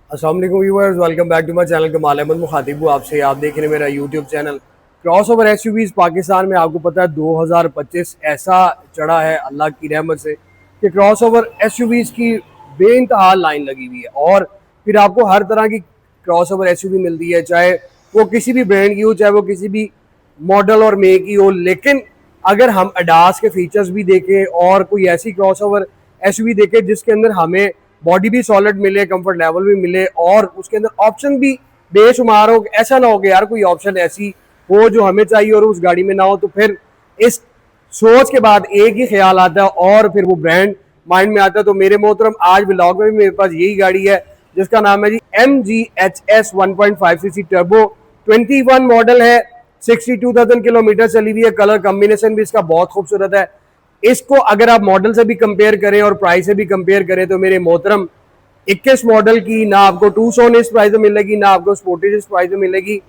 अस्सलाम वालेकुम viewers, welcome back to my channel Kamal Ahmad मुखातिब हूं आपसे। आप देख रहे हैं मेरा YouTube channel. Cross over SUVs Pakistan में आपको पता है 2025 ऐसा चढ़ा है अल्लाह की रहमत से कि क्रॉस ओवर एसयूवीज की बेइंतहा लाइन लगी हुई है और फिर आपको हर तरह की क्रॉस ओवर एसयूवी मिलती है, चाहे वो किसी भी ब्रांड की हो, चाहे वो किसी भी मॉडल और मेक की हो। लेकिन अगर हम अडास के फीचर्स भी देखें और कोई ऐसी क्रॉस ओवर एसयूवी देखें जिसके अंदर हमें बॉडी भी सॉलिड मिले, कंफर्ट लेवल भी मिले और उसके अंदर ऑप्शन भी बेशुमार हो, ऐसा ना हो कि यार कोई ऑप्शन ऐसी हो जो हमें चाहिए और उस गाड़ी में ना हो, तो फिर इस सोच के बाद एक ही ख्याल आता है और फिर वो ब्रांड माइंड में आता है। तो मेरे मोहतरम आज ब्लॉग में भी मेरे पास यही गाड़ी है जिसका नाम है जी MGHS 1.5 सीसी टर्बो 21 मॉडल है। 62,000 किलोमीटर चली हुई है। कलर कॉम्बिनेशन भी इसका बहुत खूबसूरत है। इसको अगर आप मॉडल से भी कंपेयर करें और प्राइस से भी कंपेयर करें तो मेरे मोहतरम 21 मॉडल की ना आपको टू सोन इस प्राइस में मिलेगी, ना आपको स्पोर्टेज इस प्राइस में मिलेगी।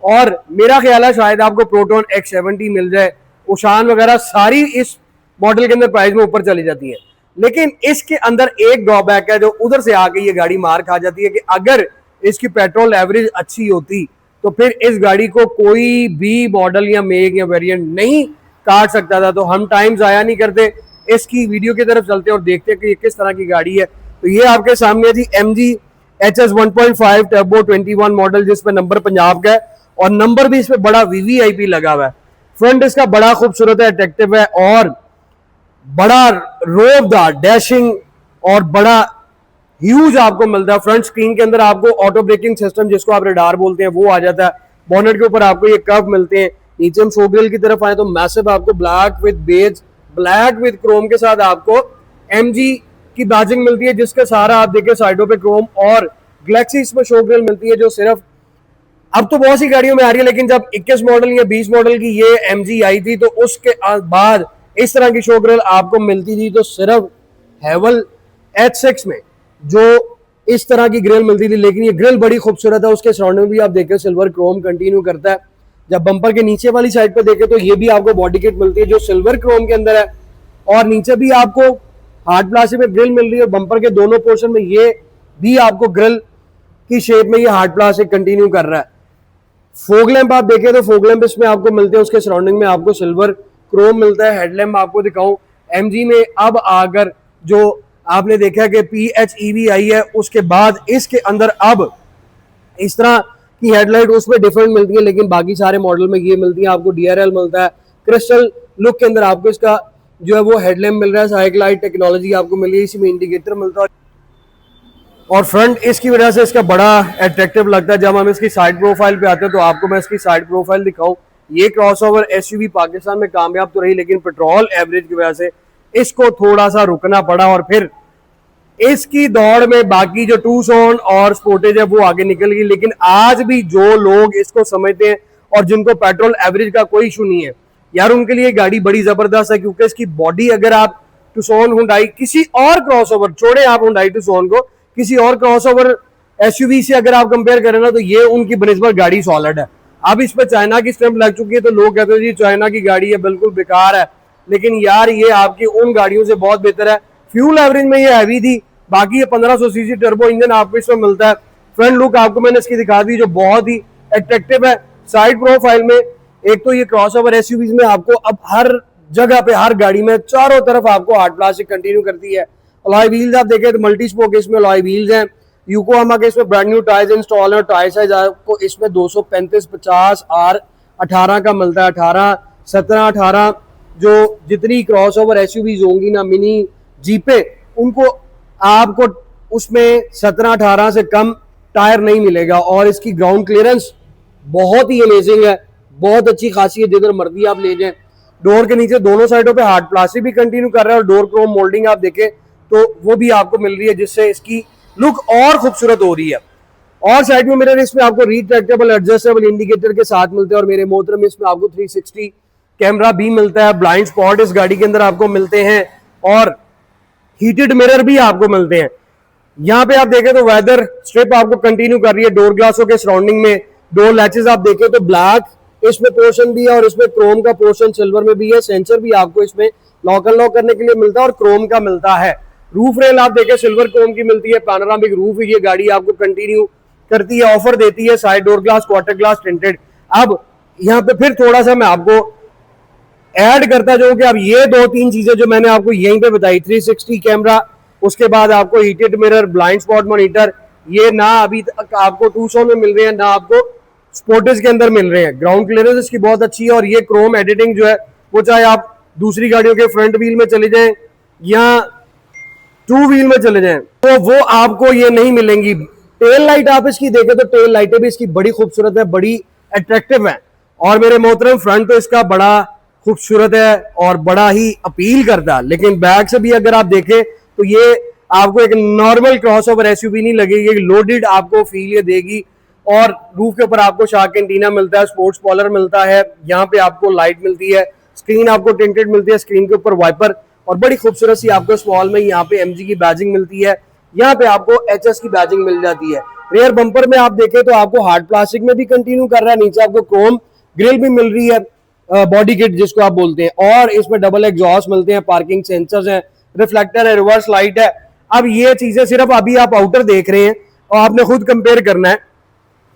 और मेरा ख्याल है शायद आपको प्रोटोन X70 मिल जाए, उशान वगैरह सारी इस मॉडल के अंदर प्राइस में ऊपर चली जाती है। लेकिन इसके अंदर एक ड्रॉबैक है जो उधर से आके ये गाड़ी मार खा जाती है कि अगर इसकी पेट्रोल एवरेज अच्छी होती तो फिर इस गाड़ी को कोई भी मॉडल या मेक या वेरिएंट नहीं काट सकता था। तो हम टाइम ज़ाया नहीं करते, इसकी वीडियो की तरफ चलते हैं और देखते हैं कि ये किस तरह की गाड़ी है। तो ये आपके सामने है जी MGHS 1.5 टर्बो 21 मॉडल, जिसपे नंबर पंजाब का है और नंबर भी इस पे बड़ा VVIP लगा हुआ है। फ्रंट इसका बड़ा खूबसूरत है, अट्रैक्टिव है और बड़ा रोबदार डैशिंग और बड़ा ह्यूज आपको मिलता है। फ्रंट स्क्रीन के अंदर आपको ऑटो ब्रेकिंग सिस्टम, जिसको आप रडार बोलते हैं, वो आ जाता है। बॉनेट के ऊपर आपको ये कर्व मिलते हैं। नीचे हम शो ग्रिल की तरफ आए तो मैसिव आपको black with beige, black with chrome के साथ आपको MG की बैजिंग मिलती है, जिसका सारा आप देखिए साइडों पे क्रोम और गैलेक्सी इसमें शो ग्रिल मिलती है, जो सिर्फ अब तो बहुत सी गाड़ियों में आ रही है, लेकिन जब 21 मॉडल या 20 मॉडल की ये MG आई थी तो उसके बाद इस तरह की शो ग्रिल आपको मिलती थी तो सिर्फ हैवल H6 में जो इस तरह की ग्रिल मिलती थी। लेकिन ये ग्रिल बड़ी खूबसूरत है। उसके सराउंडिंग भी आप देखें सिल्वर क्रोम कंटिन्यू करता है। जब बम्पर के नीचे वाली साइड पर देखें तो ये भी आपको बॉडी किट मिलती है जो सिल्वर क्रोम के अंदर है और नीचे भी आपको हार्ड प्लास्टिक में ग्रिल मिल रही है। बम्पर के दोनों पोर्शन में ये भी आपको ग्रिल की शेप में ये हार्ड प्लास्टिक कंटिन्यू कर रहा है। फोग लैंप आप देखें तो फोग लैंप इसमें आपको मिलते हैं, उसके सराउंडिंग में आपको सिल्वर क्रोम मिलता है। हेडलैम्प आपको दिखाऊं, MG में अब आकर जो आपने देखा कि PHEV आई है, उसके बाद इसके अंदर अब इस तरह की हेडलाइट उसमें डिफरेंट मिलती है, लेकिन बाकी सारे मॉडल में ये मिलती है। आपको DRL मिलता है, क्रिस्टल लुक के अंदर आपको इसका जो है वो हेडलैम्प मिल रहा है। साइड लाइट टेक्नोलॉजी आपको मिली है, इसी में इंडिकेटर मिलता है और फ्रंट इसकी वजह से इसका बड़ा अट्रैक्टिव लगता है। जब हम इसकी साइड प्रोफाइल पे आते हैं तो आपको मैं इसकी साइड प्रोफाइल दिखाऊं। ये क्रॉसओवर एसयूवी पाकिस्तान में कामयाब तो रही, लेकिन पेट्रोल एवरेज की वजह से इसको थोड़ा सा रुकना पड़ा और फिर इसकी दौड़ में बाकी जो टू सोन और स्पोर्टेज है वो आगे निकल गई। लेकिन आज भी जो लोग इसको समझते हैं और जिनको पेट्रोल एवरेज का कोई इशू नहीं है यार, उनके लिए गाड़ी बड़ी जबरदस्त है, क्योंकि इसकी बॉडी अगर आप टुसॉन हुंडई किसी और क्रॉसओवर छोड़े, आप हुंडई टुसॉन को किसी और क्रॉसओवर एसयूवी से अगर आप कंपेयर करें ना तो ये उनकी बनिस्बत गाड़ी सॉलिड है। अब इस पर चाइना की स्टैंप लग चुकी है तो लोग कहते हैं जी चाइना की गाड़ी है, बिल्कुल बेकार है। लेकिन यार ये आपकी उन गाड़ियों से बहुत बेहतर है। फ्यूल एवरेज में ये हैवी थी, बाकी ये 1500 सीसी टर्बो इंजन आपको इसमें मिलता है। फ्रंट लुक आपको मैंने इसकी दिखा दी जो बहुत ही अट्रैक्टिव है। साइड प्रोफाइल में एक तो ये क्रॉसओवर एसयूवीज में आपको अब हर जगह पे हर गाड़ी में चारों तरफ आपको हार्ड प्लास्टिक कंटिन्यू करती है। अलॉय व्हील्स आप देखें तो मल्टी स्पोक इसमें अलॉय व्हील्स हैं। यूकोहामा के इसमें ब्रांड न्यू टायर्स इंस्टॉल है। टायर साइज आपको इसमें 235 50 R18 का मिलता है। 18 17 18 जो जितनी क्रॉसओवर एसयूवीज होंगी ना, मिनी जीपे, उनको आपको उसमें 17 18 से कम टायर नहीं मिलेगा। और इसकी ग्राउंड क्लियरेंस बहुत ही अमेजिंग है, बहुत अच्छी खासी है, जिधर मर्जी आप ले जाएं। डोर के नीचे दोनों साइडों पे हार्ड प्लास्टिक भी कंटिन्यू कर रहा है और डोर क्रोम मोल्डिंग आप देखें तो वो भी आपको मिल रही है, जिससे इसकी लुक और खूबसूरत हो रही है। और साइड में मिरर इसमें आपको रिट्रैक्टेबल एडजस्टेबल इंडिकेटर के साथ मिलते हैं और मेरे मोहतरम इसमें आपको 360 कैमरा भी मिलता है। ब्लाइंड स्पॉट इस गाड़ी के अंदर आपको मिलते हैं और हीटेड मिरर भी आपको मिलते हैं। यहाँ पे आप देखें तो वेदर स्ट्रिप आपको कंटिन्यू कर रही है डोर ग्लासों के सराउंडिंग में। डोर लैचेस आप देखें तो ब्लैक इसमें पोर्शन भी है और इसमें क्रोम का पोर्शन सिल्वर में भी है। सेंसर भी आपको इसमें लॉक अनलॉक करने के लिए मिलता है और क्रोम का मिलता है। रूफ रेल आप देखें सिल्वर क्रोम की मिलती है, पैनोरामिक रूफ ये गाड़ी आपको कंटिन्यू करती है, ऑफर देती है, side door glass, quarter glass tinted. अब यहाँ पे फिर थोड़ा सा मैं आपको ऐड करता जाऊं कि अब ये 2-3 चीजें जो मैंने आपको यहीं पे बताई, 360 कैमरा, उसके बाद आपको heated mirror, blind spot monitor, ये ना अभी तक आपको 200 में मिल रहे हैं, ना आपको स्पोर्टेज के अंदर मिल रहे हैं। ग्राउंड क्लियरेंस इसकी बहुत अच्छी है, और ये क्रोम एडिटिंग जो है वो चाहे आप दूसरी गाड़ियों के फ्रंट व्हील में चले जाएं या टू व्हील में चले जाएं तो वो आपको ये नहीं मिलेंगी। टेल लाइट आप इसकी देखें तो टेल लाइटें भी इसकी बड़ी खूबसूरत है, बड़ी अट्रैक्टिव है, और मेरे मोहतरम फ्रंट तो इसका बड़ा खूबसूरत है और बड़ा ही अपील करता है। लेकिन बैक से भी अगर आप देखें तो ये आपको एक नॉर्मल क्रॉसओवर एसयूवी नहीं लगेगी, लोडेड आपको फील ये देगी। और रूफ के ऊपर आपको शार्क एंटीना मिलता है, स्पोर्ट्स स्पॉइलर मिलता है, यहाँ पे आपको लाइट मिलती है, स्क्रीन आपको टिंटेड मिलती है, स्क्रीन के ऊपर वाइपर, और बड़ी खूबसूरत सी आपको स्मॉल में यहाँ पे एमजी की बैजिंग मिलती है, यहाँ पे आपको एचएस की बैजिंग मिल जाती है। रेयर बम्पर में आप देखें तो आपको हार्ड प्लास्टिक में भी कंटिन्यू कर रहा है, नीचे आपको क्रोम ग्रिल भी मिल रही है, बॉडी किट जिसको आप बोलते हैं, और इसमें डबल एग्जॉस्ट मिलते हैं, पार्किंग सेंसर्स हैं, रिफ्लेक्टर है, रिवर्स लाइट है। अब ये चीजें सिर्फ अभी आप आउटर देख रहे हैं और आपने खुद कंपेयर करना है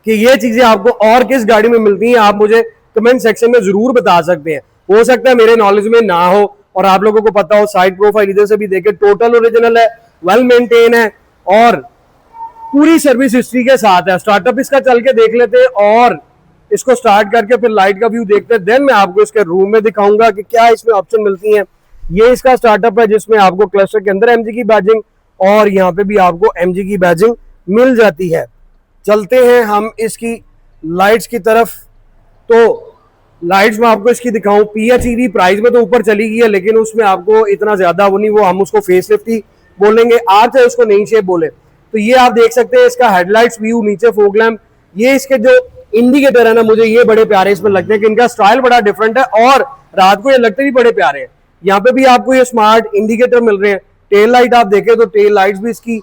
कि ये चीजें आपको और किस गाड़ी में मिलती हैं। आप मुझे कमेंट सेक्शन में जरूर बता सकते हैं, हो सकता है मेरे नॉलेज में ना हो और आप लोगों को पता हो। साइड प्रोफाइल इधर से भी देखे, टोटल ओरिजिनल है, वेल मेंटेन है और पूरी सर्विस हिस्ट्री के साथ है। स्टार्टअप इसका चल के देख लेते हैं और इसको स्टार्ट करके फिर लाइट का व्यू देखते हैं, देन मैं आपको इसके रूम में दिखाऊंगा कि क्या इसमें ऑप्शन मिलती हैं। ये इसका स्टार्टअप है जिसमें आपको क्लस्टर के अंदर एमजी की बैजिंग और यहाँ पे भी आपको एमजी की बैजिंग मिल जाती है। चलते हैं हम इसकी लाइट्स की तरफ। तो लाइट्स में आपको इसकी दिखाऊं, PHEV प्राइस में तो ऊपर चली गई है, लेकिन उसमें आपको इतना ज्यादा वो नहीं, वो हम उसको फेसलिफ्ट ही बोलेंगे, आज चाहे उसको नई शेप बोले। तो ये आप देख सकते हैं इसका हेडलाइट्स व्यू, नीचे फोग लैम्प, ये इसके जो इंडिकेटर है ना, मुझे ये बड़े प्यारे इसमें लगते हैं कि इनका स्टाइल बड़ा डिफरेंट है और रात को ये लगते भी बड़े प्यारे हैं। यहाँ पे भी आपको ये स्मार्ट इंडिकेटर मिल रहे हैं। टेल लाइट आप देखें तो टेल लाइट्स भी इसकी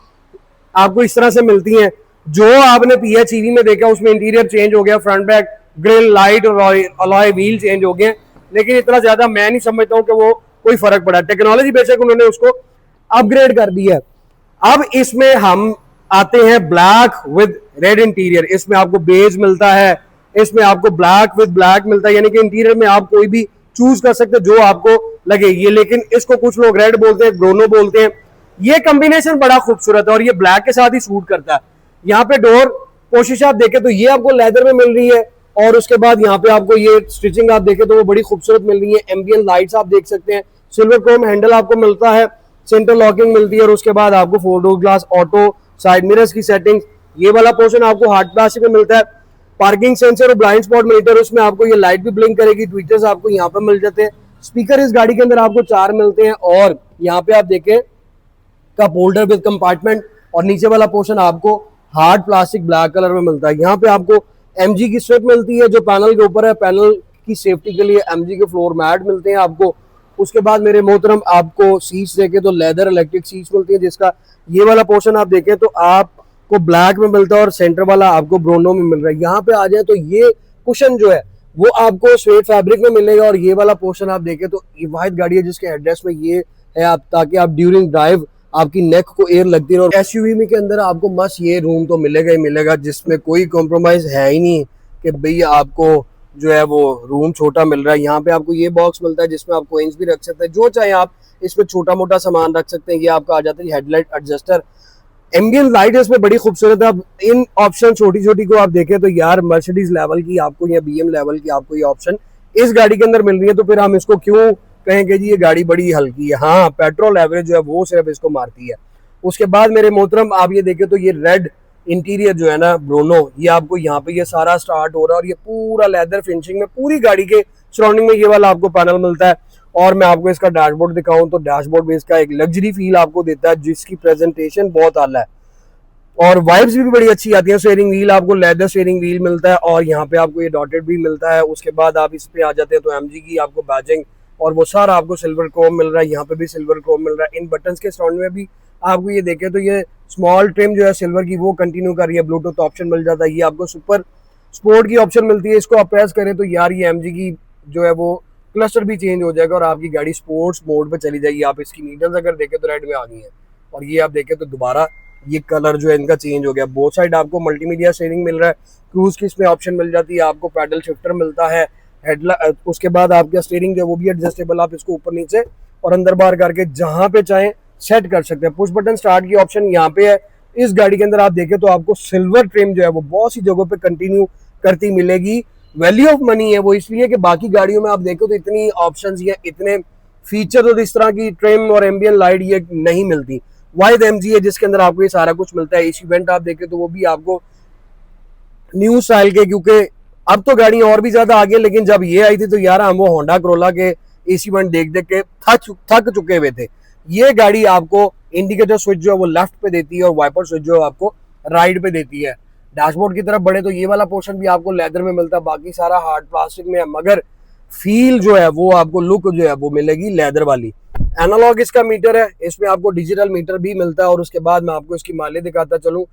आपको इस तरह से मिलती हैं। जो आपने PHEV में देखा उसमें इंटीरियर चेंज हो गया, फ्रंट बैक ग्रिल लाइट और अलॉय व्हील चेंज हो गए, लेकिन इतना ज्यादा मैं नहीं समझता हूं कि वो कोई फर्क पड़ा। टेक्नोलॉजी बेशक उन्होंने उसको अपग्रेड कर दी है। अब इसमें हम आते हैं ब्लैक विद रेड इंटीरियर। इसमें आपको बेज मिलता है, इसमें आपको ब्लैक विद ब्लैक मिलता है, यानी कि इंटीरियर में आप कोई भी चूज कर सकते जो आपको लगे ये। लेकिन इसको कुछ लोग रेड बोलते हैं, ब्रोनो बोलते हैं। ये कॉम्बिनेशन बड़ा खूबसूरत है और ये ब्लैक के साथ ही सूट करता है। यहाँ पे डोर कोशिश आप देखें तो ये आपको लेदर में मिल रही है, और उसके बाद यहाँ पे आपको ये स्टिचिंग आप देखें तो वो बड़ी खूबसूरत मिल रही है। एम्बियंट लाइट्स आप देख सकते हैं, सिल्वर क्रोम हैंडल आपको मिलता है, सेंटर लॉकिंग मिलती है, और उसके बाद आपको 4 door glass auto, side mirrors की सेटिंग, ये वाला पोर्शन आपको हार्ड प्लास्टिक में मिलता है। पार्किंग सेंसर और ब्लाइंड स्पॉट मॉनिटर, उसमें आपको ये लाइट भी ब्लिंक करेगी। ट्विटर्स आपको यहाँ पे मिल जाते हैं। स्पीकर इस गाड़ी के अंदर आपको 4 मिलते हैं, और यहाँ पे आप देखें कप होल्डर विद कंपार्टमेंट, और नीचे वाला पोर्शन आपको हार्ड प्लास्टिक ब्लैक कलर में मिलता है। यहाँ पे आपको एमजी की स्ट्रिप मिलती है जो पैनल के ऊपर है, पैनल की सेफ्टी के लिए एमजी के फ्लोर मैट मिलते हैं आपको। उसके बाद मेरे मोहतरम आपको सीट्स देखें तो लेदर इलेक्ट्रिक सीट्स मिलती है, जिसका ये वाला पोर्शन आप देखें तो आपको ब्लैक में मिलता है और सेंटर वाला आपको ब्रोनो में मिल रहा है। यहाँ पे आ जाए तो ये कुशन जो है वो आपको स्वेट फैब्रिक में मिलेगा, और ये वाला पोर्शन आप देखें तो ये वाहिद गाड़ी है जिसके हेडरेस्ट में ये है, आप ताकि आप ड्यूरिंग ड्राइव आपकी नेक को एयर लगती रहे। और एसयूवी में के अंदर आपको मस्त ये रूम तो मिलेगा ही मिलेगा, जिसमें कोई कॉम्प्रोमाइज है ही नहीं कि भैया आपको जो है वो रूम छोटा मिल रहा है। यहाँ पे आपको ये बॉक्स मिलता है जिसमें आप कोइंस भी रख सकते हैं, जो चाहे आप इसमें छोटा मोटा सामान रख सकते हैं। ये आपका आ जाता है हेडलाइट एडजस्टर, एम्बियंट लाइट इसमें बड़ी खूबसूरत है। अब इन ऑप्शन छोटी छोटी को आप देखें तो यार मर्सिडीज लेवल की आपको या BM लेवल की आपको ये ऑप्शन इस गाड़ी के अंदर मिल रही है, तो फिर हम इसको क्यों कहेंगे जी ये गाड़ी बड़ी हल्की है। हाँ, पेट्रोल एवरेज जो है वो सिर्फ इसको मारती है। उसके बाद मेरे मोहतरम आप ये देखें तो ये रेड इंटीरियर जो है ना ब्रोनो, ये आपको यहाँ पे ये सारा स्टार्ट हो रहा है, और ये पूरा लेदर फिनिशिंग में पूरी गाड़ी के सराउंडिंग में ये वाला आपको पैनल मिलता है। और मैं आपको इसका डैशबोर्ड दिखाऊं तो डैशबोर्ड में इसका एक लग्जरी फील आपको देता है, जिसकी प्रेजेंटेशन बहुत आला है और वाइब्स भी बड़ी अच्छी आती है। स्टीयरिंग व्हील आपको लेदर स्टीयरिंग व्हील मिलता है, और यहाँ पे आपको ये डॉटेड भी मिलता है। उसके बाद आप इस पे आ जाते हैं तो एमजी की आपको बैजिंग और वो सारा आपको सिल्वर क्रोम मिल रहा है। यहाँ पे भी सिल्वर क्रोम मिल रहा है। इन बटन्स के सराउंड में भी आपको ये देखें तो ये स्मॉल ट्रिम जो है सिल्वर की वो कंटिन्यू कर रही है। ब्लूटूथ ऑप्शन मिल जाता है। ये आपको सुपर स्पोर्ट की ऑप्शन मिलती है, इसको आप प्रेस करें तो यार ये एमजी की जो है वो क्लस्टर भी चेंज हो जाएगा और आपकी गाड़ी स्पोर्ट्स मोड पे चली जाएगी। आप इसकी नीडल्स अगर देखें तो रेड में आ गई है, और ये आप देखें तो दोबारा ये कलर जो है इनका चेंज हो गया। बोथ साइड आपको मल्टीमीडिया स्टीयरिंग मिल रहा है, क्रूज की इसमें ऑप्शन मिल जाती है, आपको पैडल शिफ्टर मिलता है, हेडलाइट, उसके बाद आपका स्टीयरिंग जो है वो भी एडजस्टेबल, आप इसको ऊपर नीचे और अंदर बाहर करके जहां पे चाहें सेट कर सकते हैं। पुश बटन स्टार्ट की ऑप्शन यहाँ पे है। इस गाड़ी के अंदर आप देखें तो आपको सिल्वर ट्रिम जो है वो बहुत सी जगहों पे कंटिन्यू करती मिलेगी। वैल्यू ऑफ मनी है वो इसलिए कि बाकी गाड़ियों में आप देखो तो इतनी ऑप्शंस या इतने फीचर और इस तरह की ट्रिम और एम्बियन लाइट ये नहीं मिलती। वाइड एमजी है जिसके अंदर आपको ये सारा कुछ मिलता है। एसी वेंट आप देखें तो वो भी आपको न्यू स्टाइल के, क्योंकि अब तो गाड़ियां और भी ज्यादा आगे, लेकिन जब ये आई थी तो यार हम वो होंडा कोरोला के एसी वेंट देख देख के थक चुके हुए थे। ये गाड़ी आपको इंडिकेटर स्विच जो है वो लेफ्ट पे देती है और वाइपर स्विच जो है आपको राइट पे देती है। डैशबोर्ड की तरफ बढ़े तो ये वाला पोर्शन भी आपको लेदर में मिलता है, बाकी सारा हार्ड प्लास्टिक में है, मगर फील जो है वो आपको, लुक जो है वो मिलेगी लेदर वाली। एनालॉग इसका मीटर है, इसमें आपको डिजिटल मीटर भी मिलता है। और उसके बाद मैं आपको इसकी माइलेज दिखाता चलूँ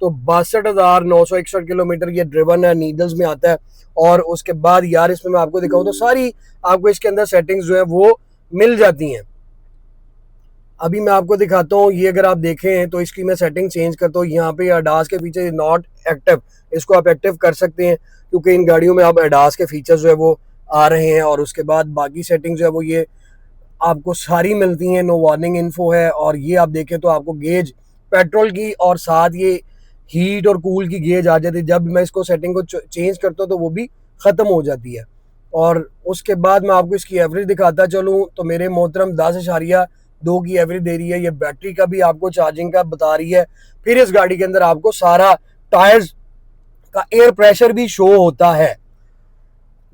तो 62,961 किलोमीटर ये ड्रिवन है, नीडल्स में आता है। और उसके बाद यार इसमें मैं आपको दिखाऊं तो सारी आपको इसके अंदर सेटिंग्स जो है वो मिल जाती हैं। अभी मैं आपको दिखाता हूँ, ये अगर आप देखें तो इसकी मैं सेटिंग चेंज करता हूँ। यहाँ पे अडास के फीचर नॉट एक्टिव, इसको आप एक्टिव कर सकते हैं क्योंकि इन गाड़ियों में अब अडास के फीचर्स जो है वो आ रहे हैं। और उसके बाद बाकी सेटिंग जो है वो ये आपको सारी मिलती हैं। नो वार्निंग इन्फो है, और ये आप देखें तो आपको गेज पेट्रोल की और साथ ये हीट और कूल की गेज आ जाती है। जब मैं इसको सेटिंग को चेंज करता हूँ तो वो भी ख़त्म हो जाती है। और उसके बाद मैं आपको इसकी एवरेज दिखाता चलूँ तो मेरे मोहतरम 10.2 की एवरेज दे रही है। ये बैटरी का भी आपको चार्जिंग का बता रही है। फिर इस गाड़ी के अंदर आपको सारा टायर्स का एयर प्रेशर भी शो होता है।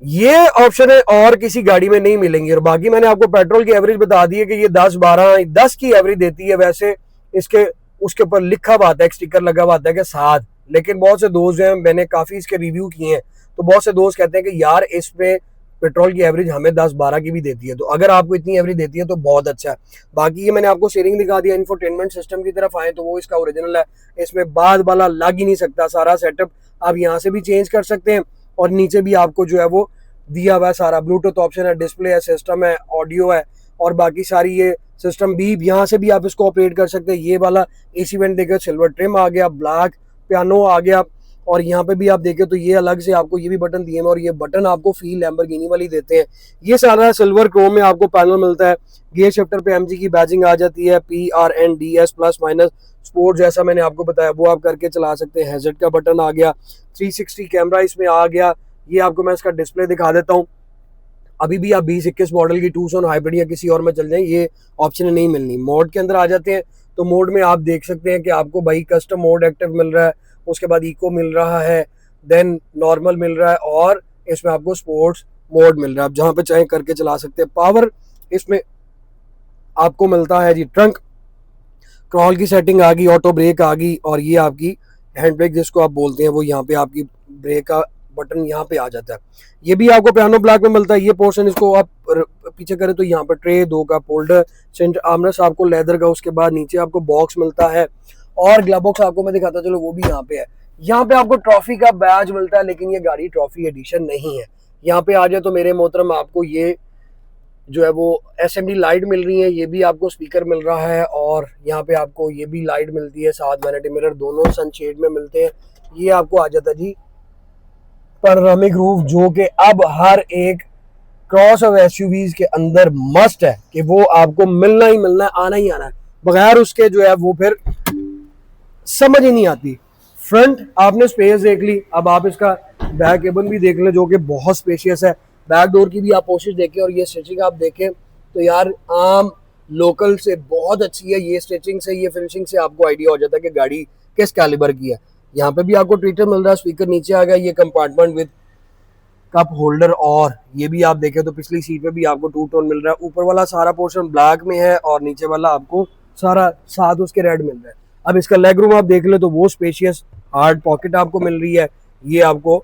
ये ऑप्शन है और किसी गाड़ी में नहीं मिलेंगे। और बाकी मैंने आपको पेट्रोल की एवरेज बता दी है कि ये 10 की एवरेज देती है। वैसे इसके उसके ऊपर लिखा हुआ आता है, एक स्टिकर लगा हुआ आता है कि 7, लेकिन बहुत से दोस्त हैं, मैंने काफी इसके रिव्यू किए हैं तो बहुत से दोस्त कहते हैं कि यार इसमें पेट्रोल की एवरेज हमें 10-12 की भी देती है। तो अगर आपको इतनी एवरेज देती है तो बहुत अच्छा है। बाकी ये मैंने आपको स्टीयरिंग दिखा दिया। इंफोटेनमेंट सिस्टम की तरफ आए तो वो इसका ओरिजिनल है, इसमें बाद वाला लग ही नहीं सकता। सारा सेटअप आप यहाँ से भी चेंज कर सकते हैं और नीचे भी आपको जो है वो दिया हुआ है सारा। ब्लूटूथ ऑप्शन है, डिस्प्ले है, सिस्टम है, ऑडियो है और बाकी सारी ये सिस्टम भी यहाँ से भी आप इसको ऑपरेट कर सकते हैं। ये वाला एसी वेंट देखिए, सिल्वर ट्रिम आ गया, ब्लैक पियानो आ गया। और यहाँ पे भी आप देखें तो ये अलग से आपको ये भी बटन दिए हैं और ये बटन आपको फील लैम्बोर्गिनी वाली देते हैं। ये सारा सिल्वर क्रोम में आपको पैनल मिलता है। गियर शिफ्टर पे एमजी की बैजिंग आ जाती है, PRNDS प्लस माइनस स्पोर्ट जैसा मैंने आपको बताया वो आप करके चला सकते हैं। हैजर्ड का बटन आ गया, 360 कैमरा इसमें आ गया। ये आपको मैं इसका डिस्प्ले दिखा देता हूँ। अभी भी आप 2021 मॉडल की टूसन हाइब्रिड या किसी और में चल जाएं, ये ऑप्शन नहीं मिलनी। मोड के अंदर आ जाते हैं तो मोड में आप देख सकते हैं कि आपको भाई कस्टम मोड एक्टिव मिल रहा है, उसके बाद इको मिल रहा है, देन नॉर्मल मिल रहा है और इसमें आपको स्पोर्ट्स मोड मिल रहा है। आप जहाँ पे चाहें करके चला सकते हैं। पावर इसमें आपको मिलता है जी। ट्रंक क्रॉल की सेटिंग आ गई, ऑटो ब्रेक आ गई और ये आपकी हैंड ब्रेक जिसको आप बोलते हैं वो यहाँ पे आपकी ब्रेक का बटन यहाँ पे आ जाता है। ये भी आपको पियानो ब्लैक में मिलता है। ये पोर्शन इसको आप पीछे करें तो यहाँ पर ट्रे 2 का फोल्डर, सेंटर आर्मरेस्ट आपको लेदर का, उसके बाद नीचे आपको बॉक्स मिलता है और ग्लव बॉक्स आपको मैं दिखाता चलो वो भी यहाँ पे है। यहाँ पे आपको ट्रॉफी का बैज मिलता है, लेकिन ये गाड़ी ट्रॉफी एडिशन नहीं है। यहाँ पे आ जाए तो मेरे मोहतरम आपको ये जो है वो SMD लाइट मिल रही है, ये भी आपको स्पीकर मिल रहा है और यहाँ पे आपको ये भी लाइट मिलती है, साथ वैनिटी मिरर दोनों सनशेड में मिलते हैं। ये आपको आ जाता है जी पैनोरामिक रूफ, जो कि अब हर एक क्रॉस ऑफ SUVs के अंदर मस्ट है कि वो आपको मिलना ही मिलना है, आना ही आना है। बगैर उसके जो है वो फिर समझ ही नहीं आती। फ्रंट आपने स्पेस देख ली, अब आप इसका बैक केबिन भी देख लें जो कि बहुत स्पेशियस है। बैक डोर की भी आप कोशिश देखें और ये स्टिचिंग आप देखें तो यार आम लोकल से बहुत अच्छी है। ये स्टिचिंग से, ये फिनिशिंग से आपको आइडिया हो जाता है कि गाड़ी किस कैलिबर की है। यहाँ पे भी आपको ट्विटर मिल रहा है, स्पीकर नीचे आ गया, ये कंपार्टमेंट विद कप होल्डर और ये भी आप देखें तो पिछली सीट पे भी आपको 2 टोन मिल रहा है। ऊपर वाला सारा पोर्शन ब्लैक में है और नीचे वाला आपको सारा साथ उसके रेड मिल रहा है। अब इसका लेग रूम आप देख ले तो वो स्पेशियस हार्ड पॉकेट आपको मिल रही है। ये आपको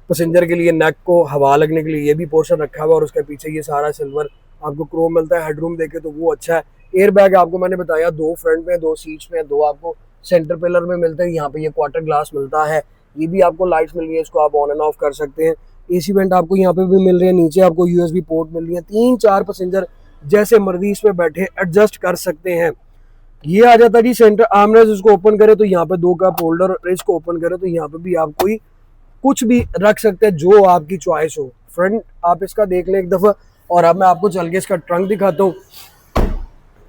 पैसेंजर के लिए नेक को हवा लगने के लिए ये भी पोर्शन रखा हुआ और उसके पीछे ये सारा सिल्वर आपको क्रोम मिलता है। हेडरूम देखे तो वो अच्छा है। एयर बैग आपको मैंने बताया 2 फ्रंट में, 2 सीट्स में, 2 आपको सेंटर पिलर में मिलते हैं। यहाँ पे ये क्वार्टर ग्लास मिलता है। ये भी आपको लाइट्स मिल रही है, इसको आप ऑन एंड ऑफ कर सकते हैं। एसी वेंट आपको यहाँ पे भी मिल रहे हैं, नीचे आपको USB पोर्ट मिल रही है। 3-4 पैसेंजर जैसे मर्जी इसमें बैठे एडजस्ट कर सकते हैं। ये आ जाता है जी सेंटर आर्मरेस्ट। इसको ओपन करे तो यहाँ पे 2 कप होल्डर, और इसको ओपन करे तो यहाँ पे भी आप कोई कुछ भी रख सकते हैं जो आपकी चॉइस हो। फ्रंट आप इसका देख लें एक दफा। और अब मैं आपको चल के इसका ट्रंक दिखाता हूँ,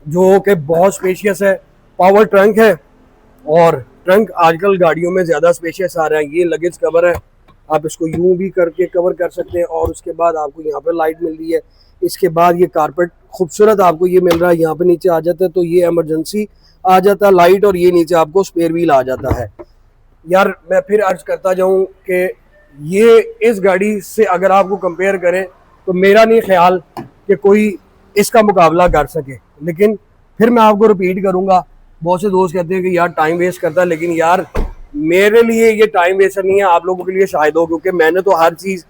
जो कि बहुत स्पेशियस है, पावर ट्रंक है। और ट्रंक आजकल गाड़ियों में ज़्यादा स्पेशियस आ रहा है। ये लगेज कवर है, आप इसको यूं भी करके कवर कर सकते हैं। और उसके बाद आपको यहाँ पे लाइट मिल रही है। इसके बाद ये कारपेट खूबसूरत आपको ये मिल रहा है। यहाँ पे नीचे आ जाता है तो ये इमरजेंसी आ जाता है लाइट, और ये नीचे आपको स्पेयर व्हील आ जाता है। यार मैं फिर अर्ज करता जाऊं कि ये इस गाड़ी से अगर आपको कंपेयर करें तो मेरा नहीं ख्याल कि कोई इसका मुकाबला कर सके। लेकिन फिर मैं आपको रिपीट करूंगा, बहुत से दोस्त कहते हैं कि यार टाइम वेस्ट करता है, लेकिन यार मेरे लिए ये टाइम वेस्ट नहीं है, आप लोगों के लिए शायद हो, क्योंकि मैंने तो हर चीज़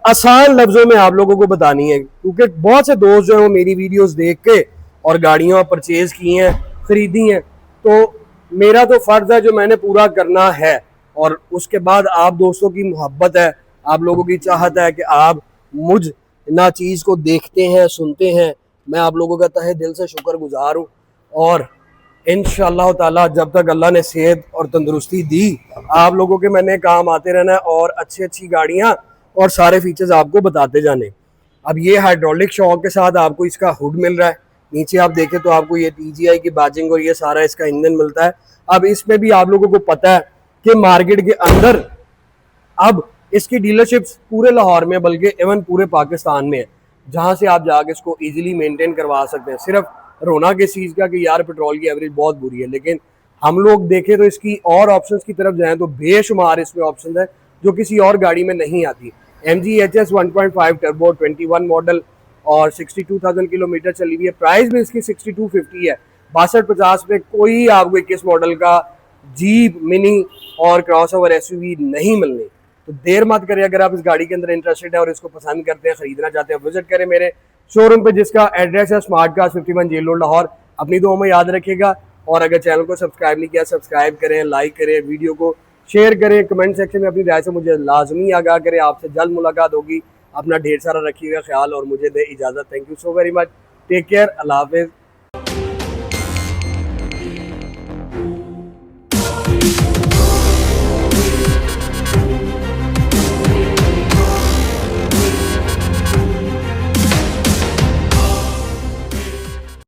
आसान लफ्जों में आप लोगों को बतानी है। क्योंकि बहुत से दोस्त जो है वो मेरी वीडियोस देख के और गाड़ियां परचेज की हैं, खरीदी हैं, तो मेरा तो फर्ज है जो मैंने पूरा करना है। और उसके बाद आप दोस्तों की मोहब्बत है, आप लोगों की चाहत है कि आप मुझ ना चीज़ को देखते हैं, सुनते हैं। मैं आप लोगों का तहे दिल से शुक्रगुजार हूँ। और इंशाअल्लाह ताला जब तक अल्लाह ने सेहत और तंदुरुस्ती दी, आप लोगों के मैंने काम आते रहना है और अच्छी अच्छी गाड़ियाँ और सारे फीचर्स आपको बताते जाने। अब ये हाइड्रोलिक शॉक के साथ आपको इसका हुड मिल रहा है। नीचे आप देखें तो आपको ये TGI की बैजिंग और ये सारा इसका इंजन मिलता है। अब इसमें भी आप लोगों को पता है कि मार्केट के अंदर अब इसकी डीलरशिप्स पूरे लाहौर में, बल्कि इवन पूरे पाकिस्तान में है, जहाँ से आप जाके इसको इजीली मेंटेन करवा सकते हैं। सिर्फ रोना किस चीज़ का कि यार पेट्रोल की एवरेज बहुत बुरी है, लेकिन हम लोग देखें तो इसकी और ऑप्शंस की तरफ जाएं तो बेशुमार इसमें ऑप्शन है जो किसी और गाड़ी में नहीं आती। MG HS 1.5 टर्बो 21 मॉडल और 62,000 किलोमीटर चली हुई है। प्राइस भी इसकी 6250 है। 6250 में कोई आपको 21 मॉडल का जीप मिनी और क्रॉसओवर SUV नहीं मिलनी। तो देर मत करें, अगर आप इस गाड़ी के अंदर इंटरेस्टेड है और इसको पसंद करते हैं, खरीदना चाहते हैं, विजिट करें मेरे शोरूम पे, जिसका एड्रेस है smart cars 51 jail road Lahore. अपनी दुआ में याद रखिएगा। और अगर चैनल को सब्सक्राइब नहीं किया, सब्सक्राइब करें, लाइक करें, वीडियो को शेयर करें, कमेंट सेक्शन में अपनी राय से मुझे लाजमी आगाह करें। आपसे जल्द मुलाकात होगी। अपना ढेर सारा रखिएगा ख्याल और मुझे दे इजाज़त। Thank you so very much. Take care. अल्लाह हाफिज़।